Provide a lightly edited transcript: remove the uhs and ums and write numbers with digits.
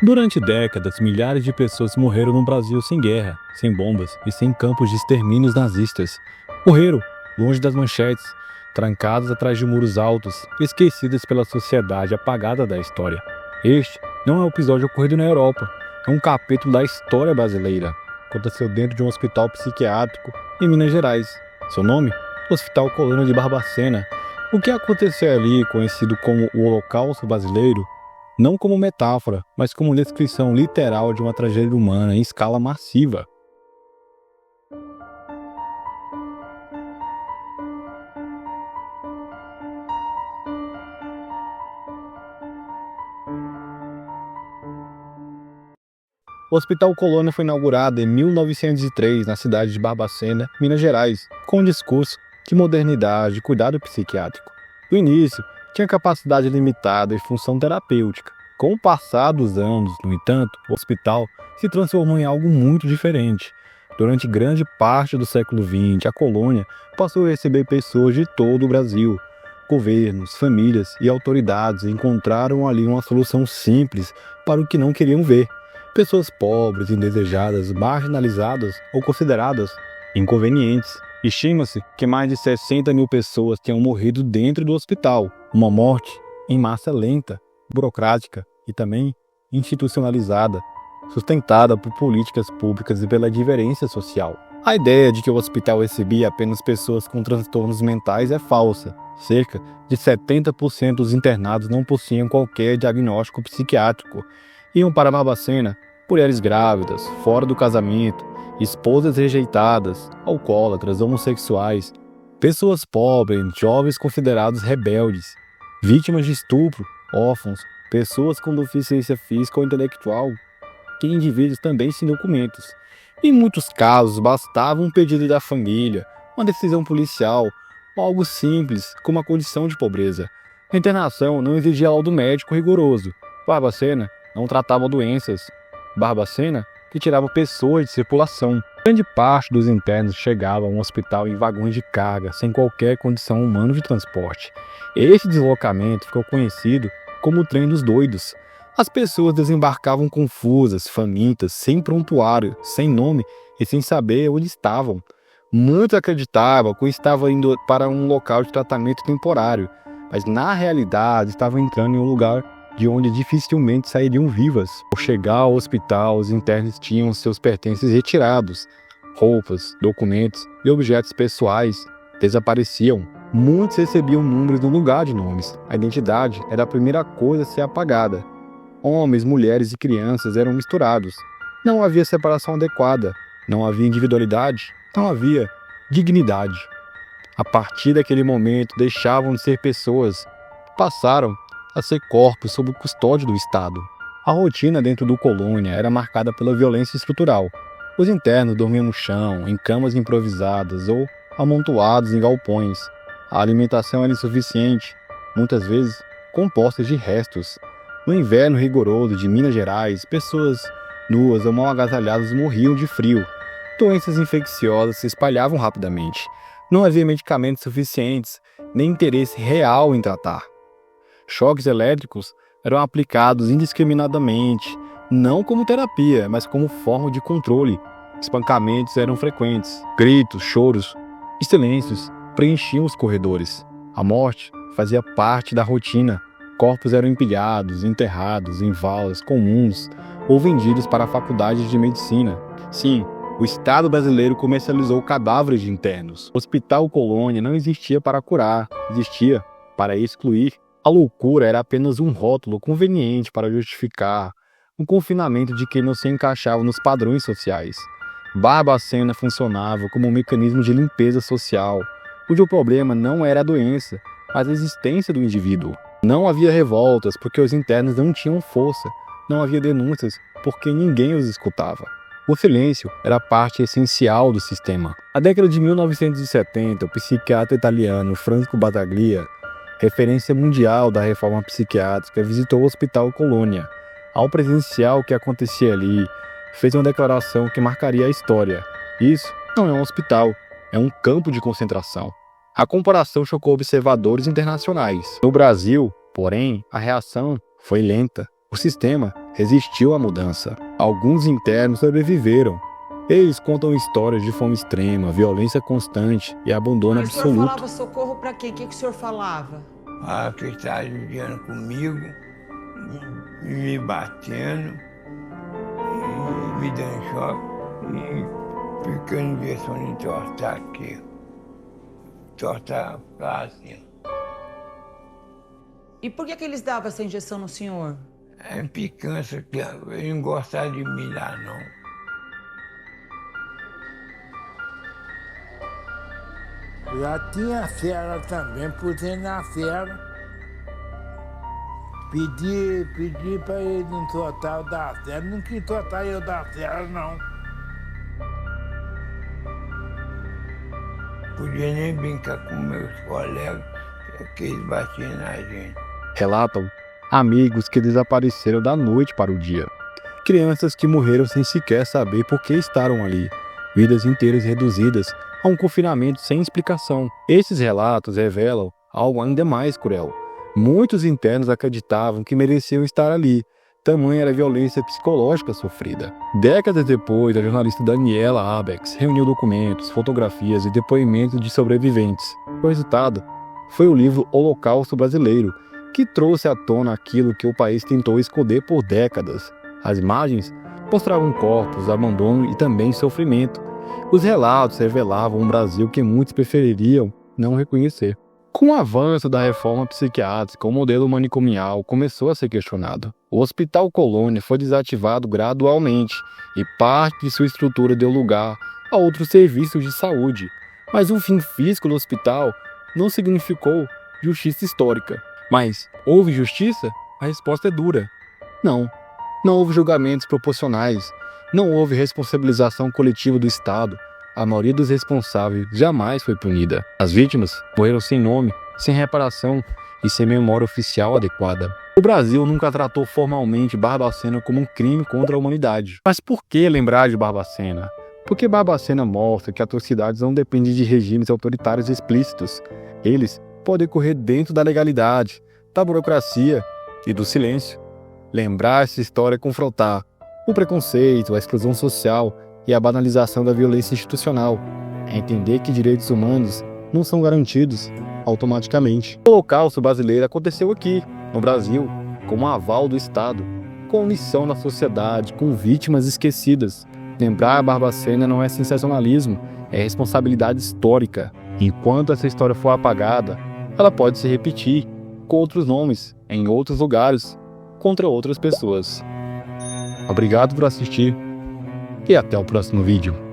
Durante décadas, milhares de pessoas morreram no Brasil sem guerra, sem bombas e sem campos de extermínios nazistas. Morreram longe das manchetes, trancadas atrás de muros altos, esquecidas pela sociedade apagada da história. Este não é um episódio ocorrido na Europa, é um capítulo da história brasileira. Aconteceu dentro de um hospital psiquiátrico em Minas Gerais. Seu nome? Hospital Colônia de Barbacena. O que aconteceu ali, conhecido como o Holocausto Brasileiro, não como metáfora, mas como descrição literal de uma tragédia humana em escala massiva. O Hospital Colônia foi inaugurado em 1903 na cidade de Barbacena, Minas Gerais, com um discurso de modernidade e cuidado psiquiátrico. No início, tinha capacidade limitada e função terapêutica. Com o passar dos anos, no entanto, o hospital se transformou em algo muito diferente. Durante grande parte do século XX, a colônia passou a receber pessoas de todo o Brasil. Governos, famílias e autoridades encontraram ali uma solução simples para o que não queriam ver. Pessoas pobres, indesejadas, marginalizadas ou consideradas inconvenientes. Estima-se que mais de 60 mil pessoas tenham morrido dentro do hospital. Uma morte em massa lenta, burocrática e também institucionalizada, sustentada por políticas públicas e pela diferença social. A ideia de que o hospital recebia apenas pessoas com transtornos mentais é falsa. Cerca de 70% dos internados não possuíam qualquer diagnóstico psiquiátrico. Iam para Barbacena mulheres grávidas, fora do casamento, esposas rejeitadas, alcoólatras, homossexuais, pessoas pobres, jovens considerados rebeldes, vítimas de estupro, órfãos, pessoas com deficiência física ou intelectual, que indivíduos também sem documentos. Em muitos casos, bastava um pedido da família, uma decisão policial, ou algo simples, como a condição de pobreza. A internação não exigia laudo médico rigoroso. Barbacena não tratava doenças. Barbacena que tirava pessoas de circulação. Grande parte dos internos chegava a um hospital em vagões de carga, sem qualquer condição humana de transporte. Esse deslocamento ficou conhecido como o trem dos doidos. As pessoas desembarcavam confusas, famintas, sem prontuário, sem nome e sem saber onde estavam. Muitos acreditavam que estavam indo para um local de tratamento temporário, mas na realidade estavam entrando em um lugar de onde dificilmente sairiam vivas. Ao chegar ao hospital, os internos tinham seus pertences retirados. Roupas, documentos e objetos pessoais desapareciam. Muitos recebiam números no lugar de nomes. A identidade era a primeira coisa a ser apagada. Homens, mulheres e crianças eram misturados. Não havia separação adequada. Não havia individualidade. Não havia dignidade. A partir daquele momento, deixavam de ser pessoas. Passaram a ser corpos sob custódia do Estado. A rotina dentro do Colônia era marcada pela violência estrutural. Os internos dormiam no chão, em camas improvisadas ou amontoados em galpões. A alimentação era insuficiente, muitas vezes composta de restos. No inverno rigoroso de Minas Gerais, pessoas nuas ou mal agasalhadas morriam de frio. Doenças infecciosas se espalhavam rapidamente. Não havia medicamentos suficientes, nem interesse real em tratar. Choques elétricos eram aplicados indiscriminadamente, não como terapia, mas como forma de controle. Espancamentos eram frequentes. Gritos, choros e silêncios preenchiam os corredores. A morte fazia parte da rotina. Corpos eram empilhados, enterrados em valas comuns ou vendidos para faculdades de medicina. Sim, o Estado brasileiro comercializou cadáveres de internos. O Hospital Colônia não existia para curar, existia para excluir. A loucura era apenas um rótulo conveniente para justificar o confinamento de quem não se encaixava nos padrões sociais. Barbacena funcionava como um mecanismo de limpeza social, cujo problema não era a doença, mas a existência do indivíduo. Não havia revoltas porque os internos não tinham força, não havia denúncias porque ninguém os escutava. O silêncio era parte essencial do sistema. Na década de 1970, o psiquiatra italiano Franco Battaglia, referência mundial da reforma psiquiátrica, visitou o Hospital Colônia. Ao presenciar o que acontecia ali, fez uma declaração que marcaria a história. Isso não é um hospital, é um campo de concentração. A comparação chocou observadores internacionais. No Brasil, porém, a reação foi lenta. O sistema resistiu à mudança. Alguns internos sobreviveram. Eles contam histórias de fome extrema, violência constante e abandono Mas absoluto. o senhor falava socorro pra quê? O que o senhor falava? Que estava judiando comigo, me batendo, e me dando choque e ficando em direção de entortar aqui. Entortar pra assim. E por que eles davam essa injeção no senhor? É implicância, que ele não gostava de mim lá, não. Já tinha fera também, pusei na fera. Pedi para ele não tratar da fera, não quis tratar eu da fera, não. Podia nem brincar com meus colegas, que eles batiam na gente. Relatam amigos que desapareceram da noite para o dia. Crianças que morreram sem sequer saber por que estavam ali. Vidas inteiras reduzidas a um confinamento sem explicação. Esses relatos revelam algo ainda mais cruel. Muitos internos acreditavam que mereciam estar ali. Tamanha era a violência psicológica sofrida. Décadas depois, a jornalista Daniela Abex reuniu documentos, fotografias e depoimentos de sobreviventes. O resultado foi o livro Holocausto Brasileiro, que trouxe à tona aquilo que o país tentou esconder por décadas. As imagens mostravam corpos, abandono e também sofrimento. Os relatos revelavam um Brasil que muitos prefeririam não reconhecer. Com o avanço da reforma psiquiátrica, o modelo manicomial começou a ser questionado. O Hospital Colônia foi desativado gradualmente e parte de sua estrutura deu lugar a outros serviços de saúde. Mas o fim físico do hospital não significou justiça histórica. Mas houve justiça? A resposta é dura. Não. Não houve julgamentos proporcionais. Não houve responsabilização coletiva do Estado. A maioria dos responsáveis jamais foi punida. As vítimas morreram sem nome, sem reparação e sem memória oficial adequada. O Brasil nunca tratou formalmente Barbacena como um crime contra a humanidade. Mas por que lembrar de Barbacena? Porque Barbacena mostra que atrocidades não dependem de regimes autoritários explícitos. Eles podem ocorrer dentro da legalidade, da burocracia e do silêncio. Lembrar essa história é confrontar o preconceito, a exclusão social e a banalização da violência institucional. É entender que direitos humanos não são garantidos automaticamente. O Holocausto brasileiro aconteceu aqui, no Brasil, com um aval do Estado, com omissão na sociedade, com vítimas esquecidas. Lembrar a Barbacena não é sensacionalismo, é responsabilidade histórica. Enquanto essa história for apagada, ela pode se repetir, com outros nomes, em outros lugares, contra outras pessoas. Obrigado por assistir e até o próximo vídeo.